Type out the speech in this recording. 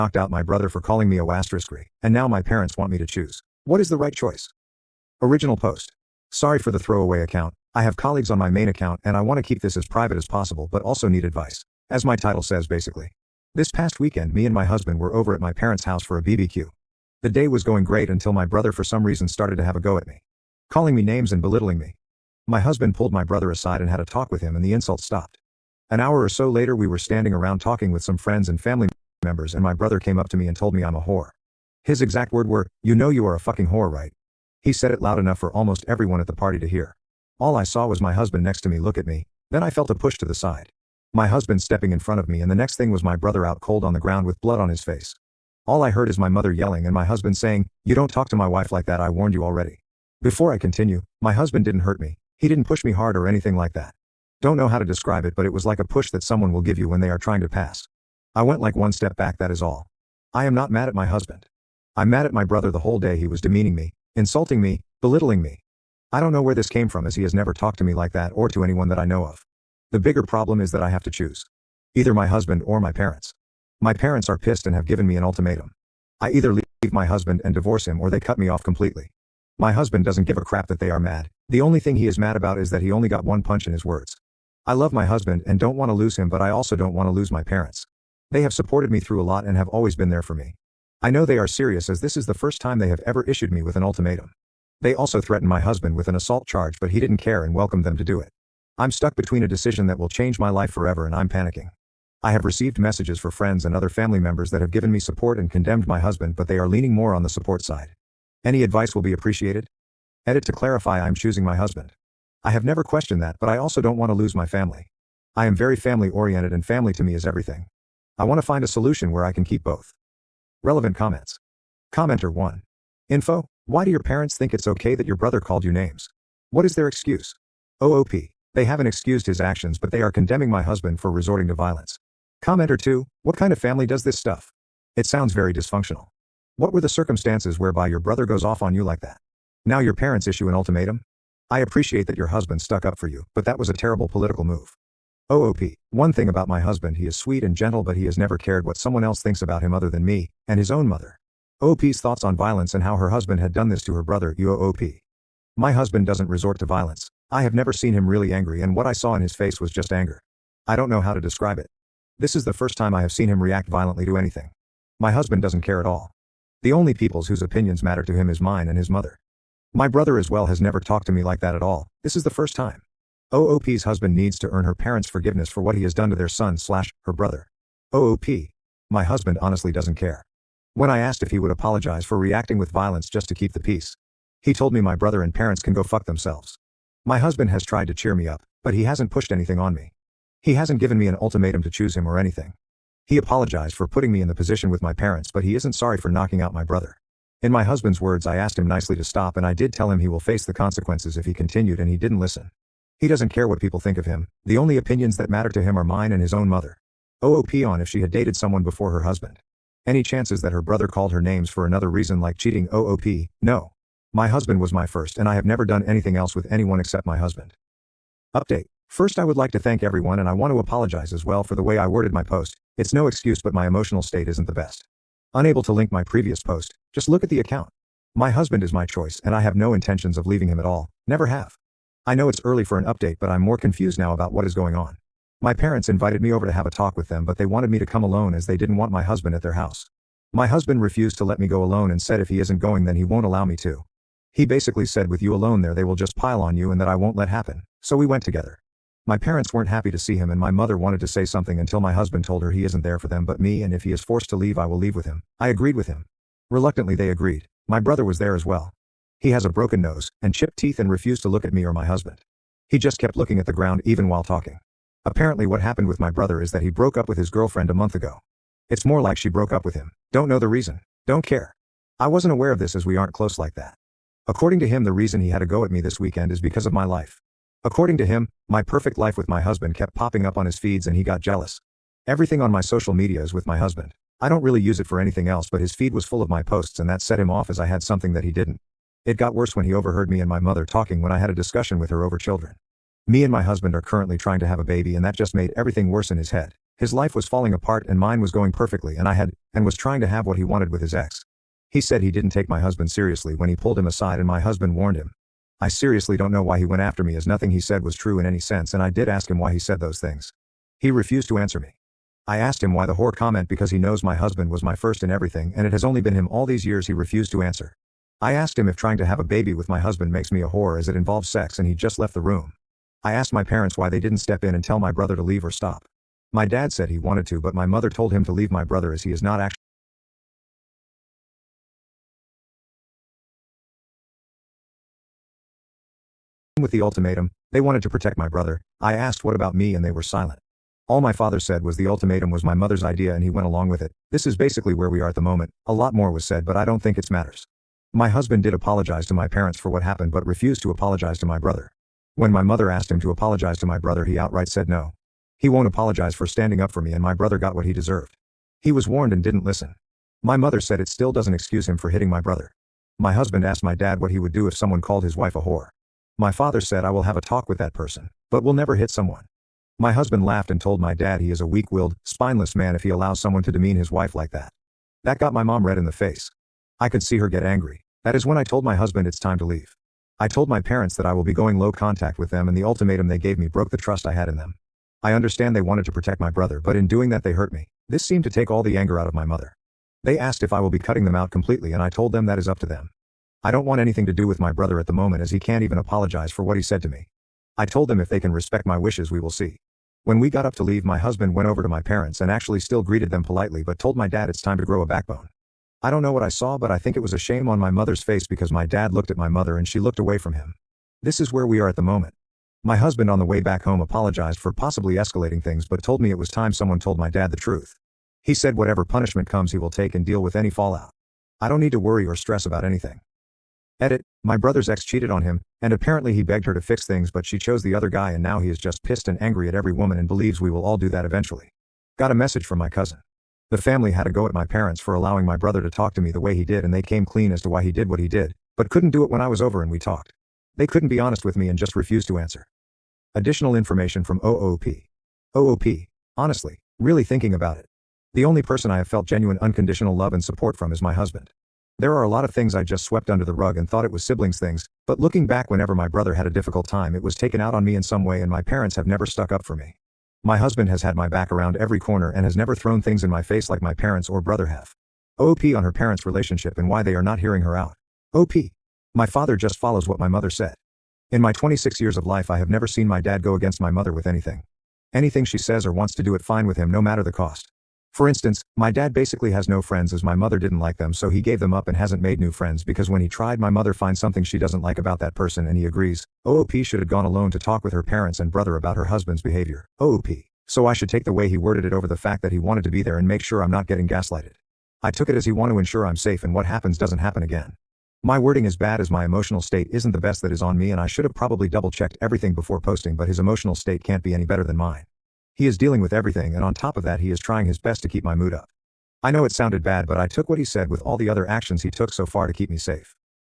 knocked out my brother for calling me a wastrickery, and now my parents want me to choose. What is the right choice? Original post. Sorry for the throwaway account. I have colleagues on my main account and I want to keep this as private as possible but also need advice. As my title says basically. This past weekend me and my husband were over at my parents' house for a BBQ. The day was going great until my brother for some reason started to have a go at me. Calling me names and belittling me. My husband pulled my brother aside and had a talk with him and the insults stopped. An hour or so later we were standing around talking with some friends and family members and my brother came up to me and told me I'm a whore. His exact words were, "You know you are a fucking whore, right?" He said it loud enough for almost everyone at the party to hear. All I saw was my husband next to me look at me, then I felt a push to the side. My husband stepping in front of me and the next thing was my brother out cold on the ground with blood on his face. All I heard is my mother yelling and my husband saying, "You don't talk to my wife like that, I warned you already." Before I continue, my husband didn't hurt me, he didn't push me hard or anything like that. Don't know how to describe it but it was like a push that someone will give you when they are trying to pass. I went like one step back, that is all. I am not mad at my husband. I'm mad at my brother. The whole day he was demeaning me, insulting me, belittling me. I don't know where this came from as he has never talked to me like that or to anyone that I know of. The bigger problem is that I have to choose. Either my husband or my parents. My parents are pissed and have given me an ultimatum. I either leave my husband and divorce him or they cut me off completely. My husband doesn't give a crap that they are mad. The only thing he is mad about is that he only got one punch in his words. I love my husband and don't want to lose him but I also don't want to lose my parents. They have supported me through a lot and have always been there for me. I know they are serious as this is the first time they have ever issued me with an ultimatum. They also threatened my husband with an assault charge but he didn't care and welcomed them to do it. I'm stuck between a decision that will change my life forever and I'm panicking. I have received messages for friends and other family members that have given me support and condemned my husband but they are leaning more on the support side. Any advice will be appreciated. Edit to clarify, I'm choosing my husband. I have never questioned that but I also don't want to lose my family. I am very family oriented and family to me is everything. I want to find a solution where I can keep both. Relevant comments. Commenter 1. Info. Why do your parents think it's okay that your brother called you names? What is their excuse? OOP. They haven't excused his actions but they are condemning my husband for resorting to violence. Commenter 2. What kind of family does this stuff? It sounds very dysfunctional. What were the circumstances whereby your brother goes off on you like that? Now your parents issue an ultimatum? I appreciate that your husband stuck up for you, but that was a terrible political move. OOP. One thing about my husband, he is sweet and gentle but he has never cared what someone else thinks about him other than me, and his own mother. OOP's thoughts on violence and how her husband had done this to her brother. UOOP. My husband doesn't resort to violence. I have never seen him really angry and what I saw in his face was just anger. I don't know how to describe it. This is the first time I have seen him react violently to anything. My husband doesn't care at all. The only peoples whose opinions matter to him is mine and his mother. My brother as well has never talked to me like that at all. This is the first time. OOP's husband needs to earn her parents' forgiveness for what he has done to their son/her brother. OOP. My husband honestly doesn't care. When I asked if he would apologize for reacting with violence just to keep the peace, he told me my brother and parents can go fuck themselves. My husband has tried to cheer me up, but he hasn't pushed anything on me. He hasn't given me an ultimatum to choose him or anything. He apologized for putting me in the position with my parents but he isn't sorry for knocking out my brother. In my husband's words, I asked him nicely to stop and I did tell him he will face the consequences if he continued and he didn't listen. He doesn't care what people think of him, the only opinions that matter to him are mine and his own mother. OOP on if she had dated someone before her husband. Any chances that her brother called her names for another reason like cheating? OOP, no. My husband was my first and I have never done anything else with anyone except my husband. Update. First I would like to thank everyone and I want to apologize as well for the way I worded my post. It's no excuse but my emotional state isn't the best. Unable to link my previous post, just look at the account. My husband is my choice and I have no intentions of leaving him at all, never have. I know it's early for an update but I'm more confused now about what is going on. My parents invited me over to have a talk with them but they wanted me to come alone as they didn't want my husband at their house. My husband refused to let me go alone and said if he isn't going then he won't allow me to. He basically said with you alone there they will just pile on you and that I won't let happen, so we went together. My parents weren't happy to see him and my mother wanted to say something until my husband told her he isn't there for them but me and if he is forced to leave I will leave with him. I agreed with him. Reluctantly they agreed. My brother was there as well. He has a broken nose and chipped teeth and refused to look at me or my husband. He just kept looking at the ground even while talking. Apparently what happened with my brother is that he broke up with his girlfriend a month ago. It's more like she broke up with him. Don't know the reason. Don't care. I wasn't aware of this as we aren't close like that. According to him the reason he had a go at me this weekend is because of my life. According to him, my perfect life with my husband kept popping up on his feeds and he got jealous. Everything on my social media is with my husband. I don't really use it for anything else but his feed was full of my posts and that set him off as I had something that he didn't. It got worse when he overheard me and my mother talking when I had a discussion with her over children. Me and my husband are currently trying to have a baby and that just made everything worse in his head. His life was falling apart and mine was going perfectly and was trying to have what he wanted with his ex. He said he didn't take my husband seriously when he pulled him aside and my husband warned him. I seriously don't know why he went after me as nothing he said was true in any sense and I did ask him why he said those things. He refused to answer me. I asked him why the whore comment because he knows my husband was my first in everything and it has only been him all these years. He refused to answer. I asked him if trying to have a baby with my husband makes me a whore as it involves sex and he just left the room. I asked my parents why they didn't step in and tell my brother to leave or stop. My dad said he wanted to but my mother told him to leave my brother as he is not actually with the ultimatum. They wanted to protect my brother. I asked what about me and they were silent. All my father said was the ultimatum was my mother's idea and he went along with it. This is basically where we are at the moment. A lot more was said but I don't think it matters. My husband did apologize to my parents for what happened but refused to apologize to my brother. When my mother asked him to apologize to my brother he outright said no. He won't apologize for standing up for me and my brother got what he deserved. He was warned and didn't listen. My mother said it still doesn't excuse him for hitting my brother. My husband asked my dad what he would do if someone called his wife a whore. My father said I will have a talk with that person, but will never hit someone. My husband laughed and told my dad he is a weak-willed, spineless man if he allows someone to demean his wife like that. That got my mom red in the face. I could see her get angry. That is when I told my husband it's time to leave. I told my parents that I will be going low contact with them and the ultimatum they gave me broke the trust I had in them. I understand they wanted to protect my brother but in doing that they hurt me. This seemed to take all the anger out of my mother. They asked if I will be cutting them out completely and I told them that is up to them. I don't want anything to do with my brother at the moment as he can't even apologize for what he said to me. I told them if they can respect my wishes we will see. When we got up to leave my husband went over to my parents and actually still greeted them politely but told my dad it's time to grow a backbone. I don't know what I saw but I think it was a shame on my mother's face because my dad looked at my mother and she looked away from him. This is where we are at the moment. My husband on the way back home apologized for possibly escalating things but told me it was time someone told my dad the truth. He said whatever punishment comes he will take and deal with any fallout. I don't need to worry or stress about anything. Edit, my brother's ex cheated on him, and apparently he begged her to fix things but she chose the other guy and now he is just pissed and angry at every woman and believes we will all do that eventually. Got a message from my cousin. The family had a go at my parents for allowing my brother to talk to me the way he did and they came clean as to why he did what he did, but couldn't do it when I was over and we talked. They couldn't be honest with me and just refused to answer. Additional information from OOP. OOP, honestly, really thinking about it. The only person I have felt genuine unconditional love and support from is my husband. There are a lot of things I just swept under the rug and thought it was siblings things, but looking back whenever my brother had a difficult time it was taken out on me in some way and my parents have never stuck up for me. My husband has had my back around every corner and has never thrown things in my face like my parents or brother have. OP on her parents' relationship and why they are not hearing her out. OP. My father just follows what my mother said. In my 26 years of life I have never seen my dad go against my mother with anything. Anything she says or wants to do it fine with him no matter the cost. For instance, my dad basically has no friends as my mother didn't like them so he gave them up and hasn't made new friends because when he tried my mother finds something she doesn't like about that person and he agrees. OOP should have gone alone to talk with her parents and brother about her husband's behavior. OOP. So I should take the way he worded it over the fact that he wanted to be there and make sure I'm not getting gaslighted. I took it as he want to ensure I'm safe and what happens doesn't happen again. My wording is bad as my emotional state isn't the best that is on me and I should have probably double checked everything before posting but his emotional state can't be any better than mine. He is dealing with everything and on top of that he is trying his best to keep my mood up. I know it sounded bad but I took what he said with all the other actions he took so far to keep me safe.